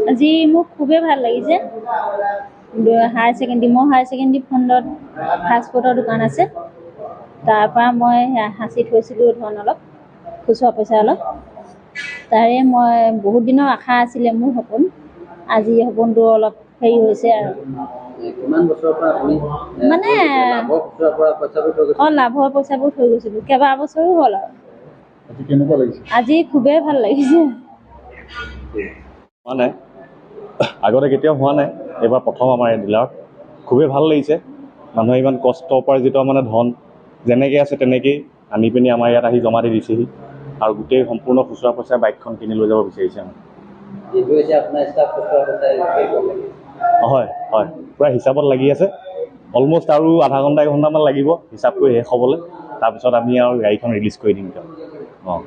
আজি মোক খুবেই ভাল লাগিছে। হায়াৰ ছেকেণ্ডেৰী মোৰ হায়াৰ ছেকেণ্ডেৰী ফণ্ডত ফাষ্টফুডৰ দোকান আছে। তাৰ পৰা মই সাঁচি থৈছিলোঁ ধন অলপ, খুচুৰা পইচা অলপ। তাৰে মই বহুত দিনৰ আশা আছিলে মোৰ সপোন, আজি সপোনটো অলপ হেৰি হৈছে আৰু। মানে লাভৰ পইচাবোৰ থৈ গৈছিলোঁ, কেইবা বছৰো হ'ল আৰু। আজি খুবেই ভাল লাগিছে। হোৱা নাই, আগতে কেতিয়াও হোৱা নাই, এইবাৰ প্ৰথম আমাৰ এই ডিলাৰত। খুবেই ভাল লাগিছে। মানুহে ইমান কষ্ট উপাৰ্জিত মানে ধন যেনেকৈ আছে তেনেকেই আনি পিনি আমাৰ ইয়াত আহি জমা দি দিছেহি, আৰু গোটেই সম্পূৰ্ণ খুচুৰা পইচাই বাইকখন কিনি লৈ যাব বিচাৰিছে। হয় হয়, পূৰা হিচাপত লাগি আছে। অলমষ্ট আৰু আধা ঘণ্টা এঘণ্টামান লাগিব হিচাপ কৰি শেষ হ'বলৈ। তাৰপিছত আমি আৰু গাড়ীখন ৰিলিজ কৰি দিম। অঁ।